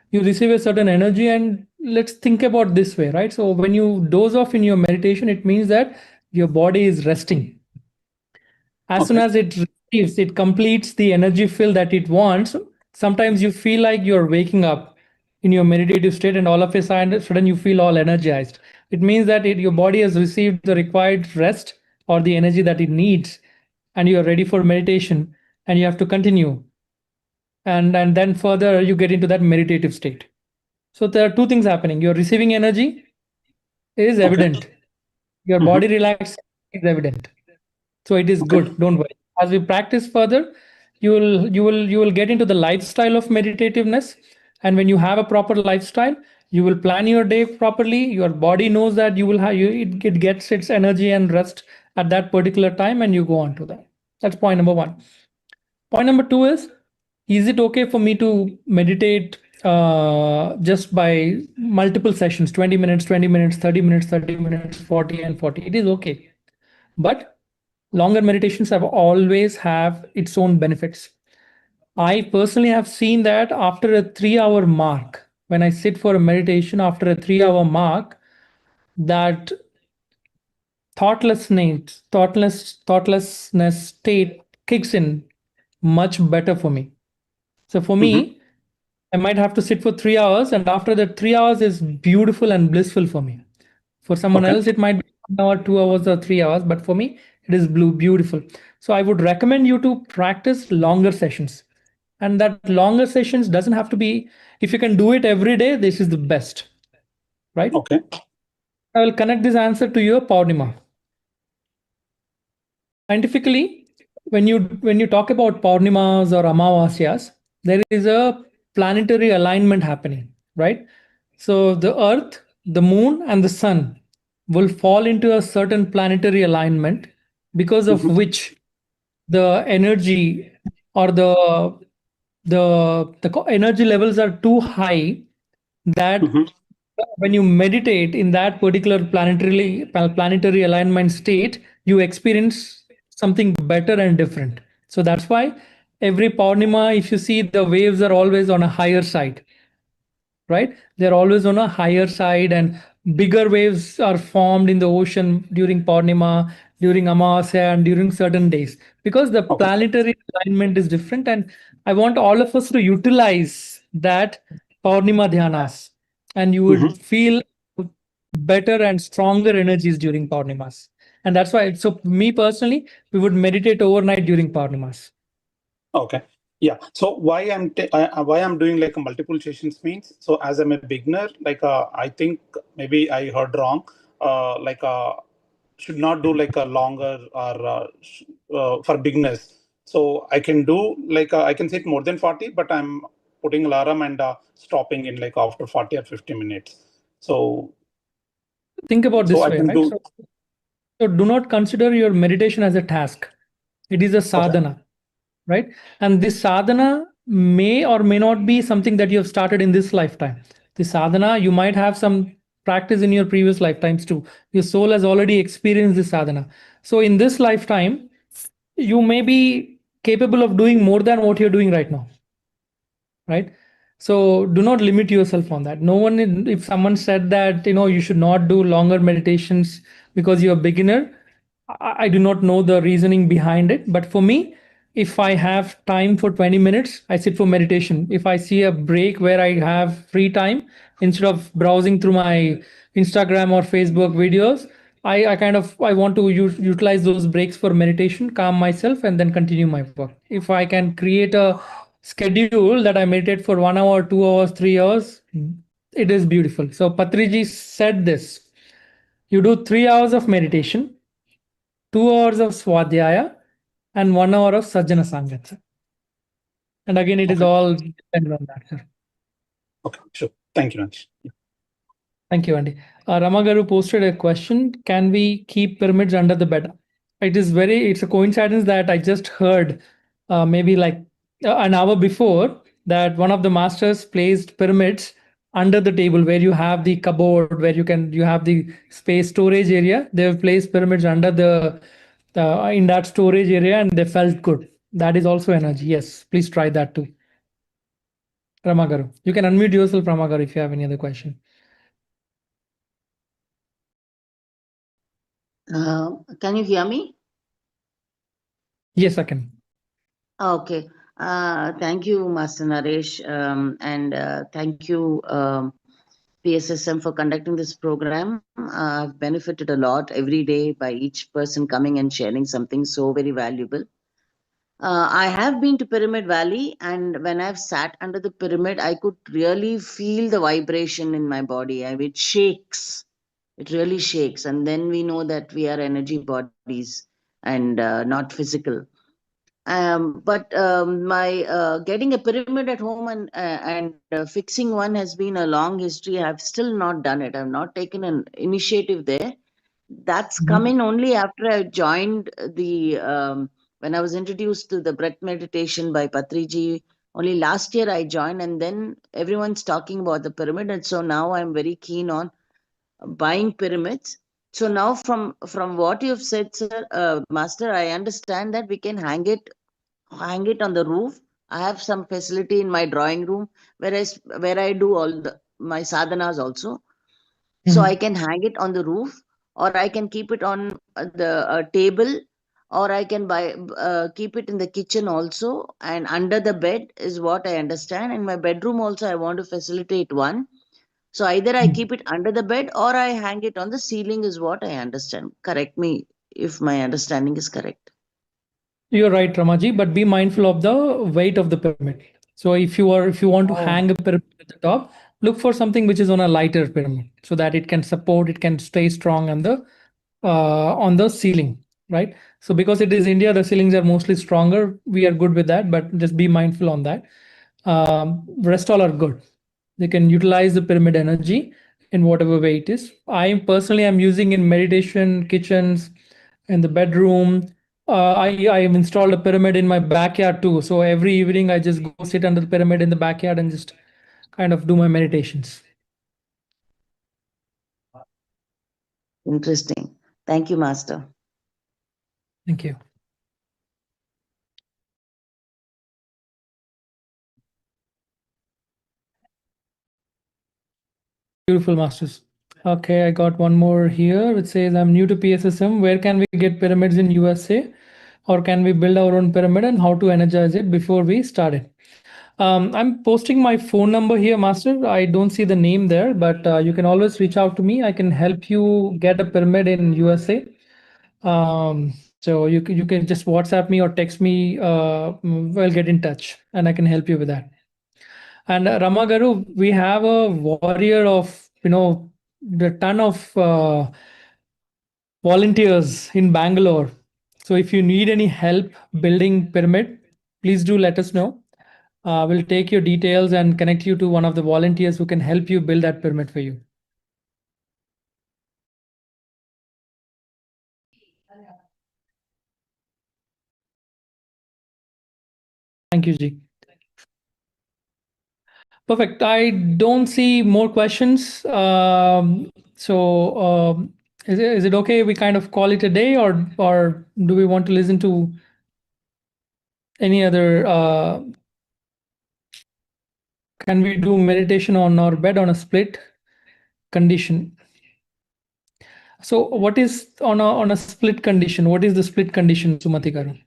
you receive a certain energy. And let's think about this way, right? So when you doze off in your meditation, it means that your body is resting. As soon as it completes the energy fill that it wants. Sometimes you feel like you're waking up in your meditative state, and all of a sudden you feel all energized. It means that your body has received the required rest or the energy that it needs, and you are ready for meditation, and you have to continue. And then further you get into that meditative state. So there are two things happening. You're receiving energy is evident. Your body relaxation is evident. So it is good. Don't worry. As we practice further, you will get into the lifestyle of meditativeness. And when you have a proper lifestyle, you will plan your day properly. Your body knows that it gets its energy and rest at that particular time, and you go on to that. That's point number one. Point number two is it okay for me to meditate just by multiple sessions, 20 minutes, 20 minutes, 30 minutes, 30 minutes, 40 and 40? It is okay. But longer meditations have always have its own benefits. I personally have seen that after a 3-hour mark, when I sit for a meditation after a 3-hour mark, that thoughtlessness state kicks in much better for me. So for me, I might have to sit for 3 hours, and after that 3 hours is beautiful and blissful for me. For someone else, it might be 1 hour, 2 hours, or 3 hours, but for me, it is beautiful. So I would recommend you to practice longer sessions. And that longer sessions doesn't have to be, if you can do it every day, this is the best, right? Okay. I will connect this answer to your Purnima. Scientifically, when you talk about Purnimas or Amavasyas, there is a planetary alignment happening, right? So the Earth, the Moon, and the Sun will fall into a certain planetary alignment, because of which the energy or the energy levels are too high, that when you meditate in that particular planetary alignment state, you experience something better and different. So that's why every Purnima, if you see, the waves are always on a higher side, right? They're always on a higher side, and bigger waves are formed in the ocean during Purnima, during Amavasya, and during certain days, because the planetary alignment is different. And I want all of us to utilize that Purnima dhyanas, and you would feel better and stronger energies during Purnimas. And that's why, so me personally, we would meditate overnight during Purnimas. Okay. Yeah. So why I'm doing like multiple sessions means, so as I'm a beginner, I think maybe I heard wrong. Should not do like a longer or for beginners. So I can do I can sit more than 40, but I'm putting alarm and stopping in like after 40 or 50 minutes. So think about this way, right? Do... So do not consider your meditation as a task. It is a sadhana, right? And this sadhana may or may not be something that you have started in this lifetime. The sadhana, you might have some practiced in your previous lifetimes too. Your soul has already experienced this sadhana. So in this lifetime, you may be capable of doing more than what you're doing right now, right? So do not limit yourself on that. No one, if someone said that, you should not do longer meditations because you're a beginner, I do not know the reasoning behind it. But for me, if I have time for 20 minutes, I sit for meditation. If I see a break where I have free time, instead of browsing through my Instagram or Facebook videos, I want to utilize those breaks for meditation, calm myself, and then continue my work. If I can create a schedule that I meditate for 1 hour, 2 hours, 3 hours, it is beautiful. So Patriji said this: you do 3 hours of meditation, 2 hours of swadhyaya, and 1 hour of sajjana sangatya. And again, it is Okay. all dependent on that, sir. Okay, sure. Thank you, Naresh. Thank you, Andy. Ramagaru posted a question: can we keep pyramids under the bed? It's a coincidence that I just heard maybe like an hour before that one of the masters placed pyramids under the table where you have the cupboard, where you have the space storage area. They have placed pyramids under the in that storage area, and they felt good. That is also energy. Yes, please try that too. Ramagaru, you can unmute yourself, Ramagaru, if you have any other question. Can you hear me? Yes, I can. Okay. Thank you, Master Naresh, and thank you, PSSM, for conducting this program. I've benefited a lot every day by each person coming and sharing something so very valuable. I have been to Pyramid Valley, and when I've sat under the pyramid, I could really feel the vibration in my body. It shakes. It really shakes. And then we know that we are energy bodies and not physical. But my getting a pyramid at home and fixing one has been a long history. I've still not done it. I've not taken an initiative there. That's coming only after I joined the when I was introduced to the breath meditation by Patriji. Only last year I joined, and then everyone's talking about the pyramid, and so now I'm very keen on buying pyramids. So now, from what you've said, sir, Master, I understand that we can hang it on the roof. I have some facility in my drawing room where I do all my sadhanas also. So I can hang it on the roof, or I can keep it on the table, or I can keep it in the kitchen also, and under the bed is what I understand. In my bedroom also, I want to facilitate one. So either I keep it under the bed or I hang it on the ceiling is what I understand. Correct me if my understanding is correct. You're right, Ramaji, but be mindful of the weight of the pyramid. So if you want to hang a pyramid at the top, look for something which is on a lighter pyramid so that it can stay strong on the ceiling, right? So because it is India, the ceilings are mostly stronger. We are good with that, but just be mindful on that. Rest all are good. They can utilize the pyramid energy in whatever way it is. I personally am using in meditation kitchens, in the bedroom. I have installed a pyramid in my backyard too. So every evening I just go sit under the pyramid in the backyard and just kind of do my meditations. Interesting. Thank you, Master. Thank you. Beautiful, masters. Okay, I got one more here. It says, I'm new to PSSM. Where can we get pyramids in USA? Or can we build our own pyramid, and how to energize it before we start it? I'm posting my phone number here, Master. I don't see the name there, but you can always reach out to me. I can help you get a pyramid in USA. So you can just WhatsApp me or text me. We'll get in touch, and I can help you with that. And Ramagaru, we have a warrior of the ton of volunteers in Bangalore. So if you need any help building pyramid, please do let us know. We'll take your details and connect you to one of the volunteers who can help you build that pyramid for you. Thank you, Ji. Perfect. I don't see more questions. Is it okay we kind of call it a day, or do we want to listen to any other? Can we do meditation on our bed on a split condition? So what is on a split condition? What is the split condition, Sumati Garu?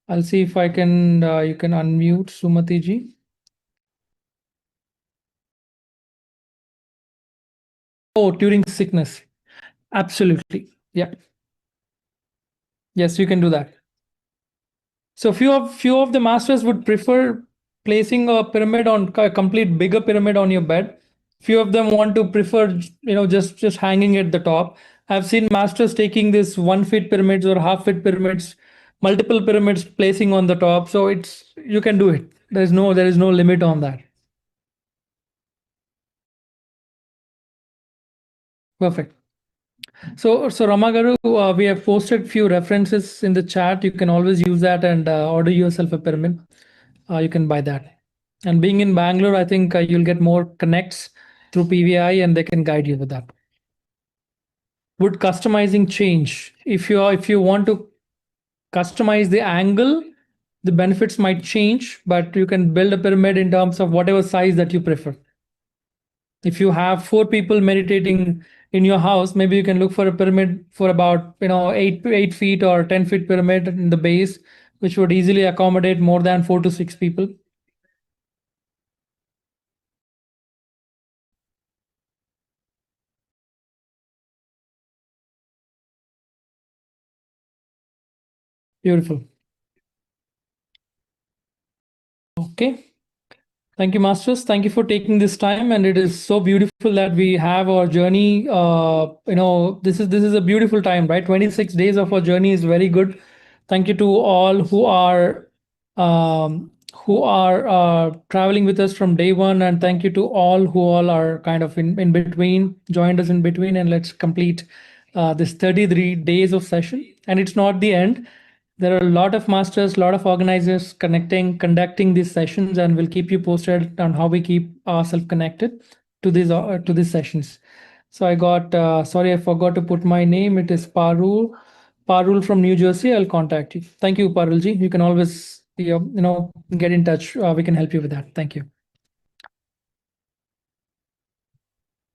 I'll see if I can. You can unmute Sumati ji. Oh, during sickness. Absolutely. Yeah. Yes, you can do that. So few of the masters would prefer placing a pyramid on a complete bigger pyramid on your bed. Few of them want to prefer, just hanging at the top. I've seen masters taking this 1 feet pyramids or half-feet pyramids, multiple pyramids placing on the top. So you can do it. There is no limit on that. Perfect. So Ramagaru, we have posted few references in the chat. You can always use that and order yourself a pyramid. You can buy that. And being in Bangalore, I think you'll get more connects through PVI, and they can guide you with that. Would customizing change? If you want to customize the angle, the benefits might change, but you can build a pyramid in terms of whatever size that you prefer. If you have 4 people meditating in your house, maybe you can look for a pyramid for about 8 feet or 10 feet pyramid in the base, which would easily accommodate more than 4 to 6 people. Beautiful. Okay. Thank you, Masters. Thank you for taking this time, and it is so beautiful that we have our journey. This is a beautiful time, right? 26 days of our journey is very good. Thank you to all who are traveling with us from day one, and thank you to all who all are kind of in between, joined us in between, and let's complete this 33 days of session. And it's not the end. There are a lot of masters, a lot of organizers conducting these sessions, and we'll keep you posted on how we keep ourselves connected to these sessions. So I got sorry, I forgot to put my name. It is Parul from New Jersey. I'll contact you. Thank you, Parulji. You can always get in touch. We can help you with that. Thank you.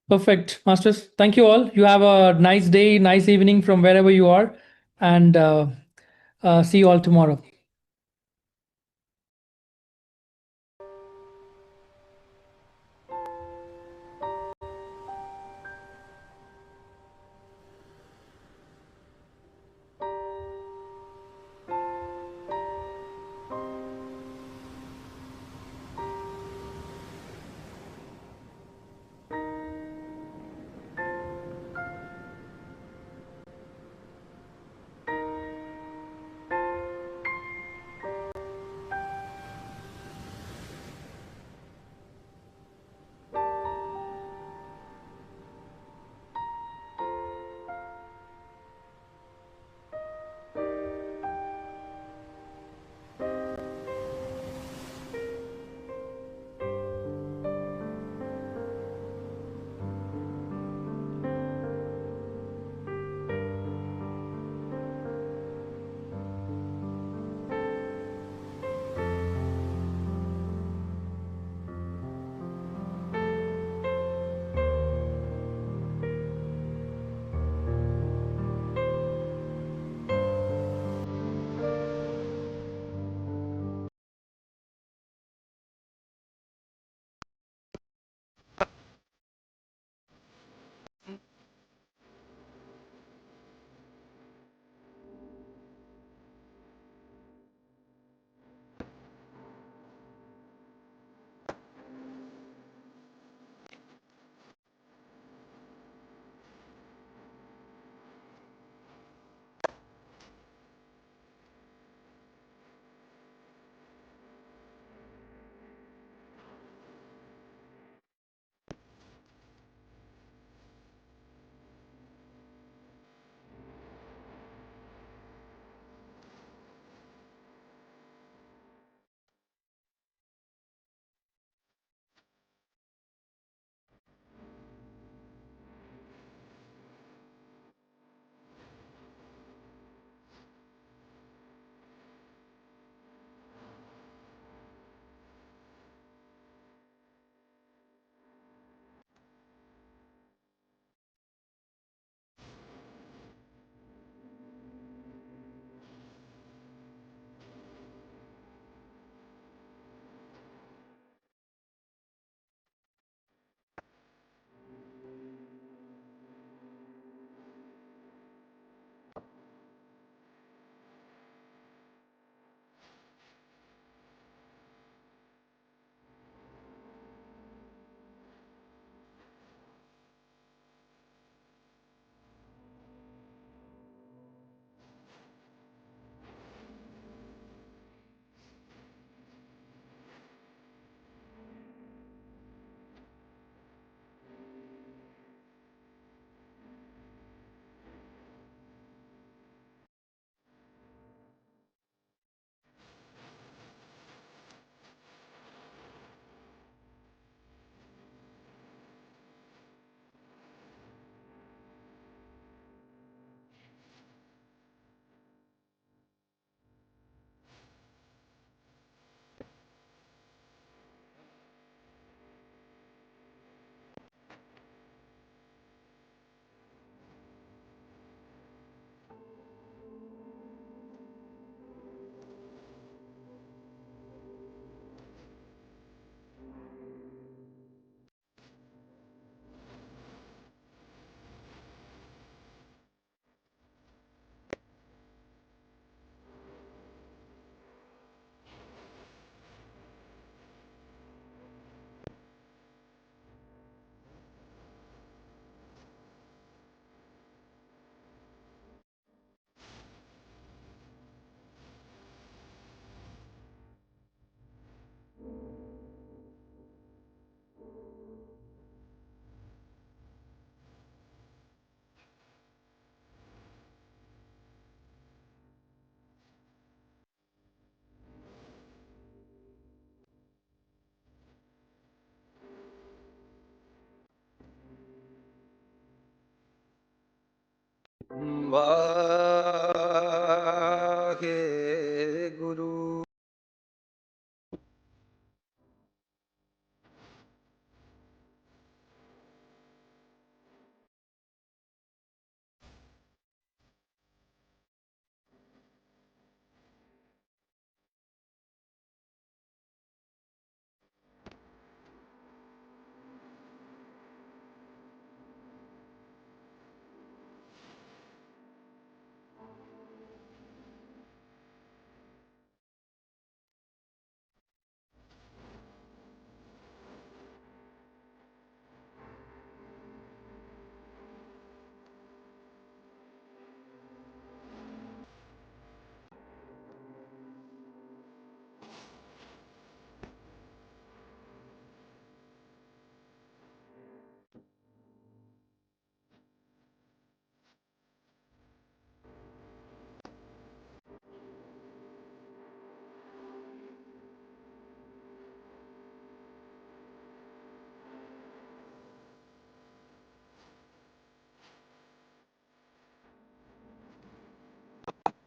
Perfect, masters. Thank you all. You have a nice day, nice evening from wherever you are, and see you all tomorrow. Shiva.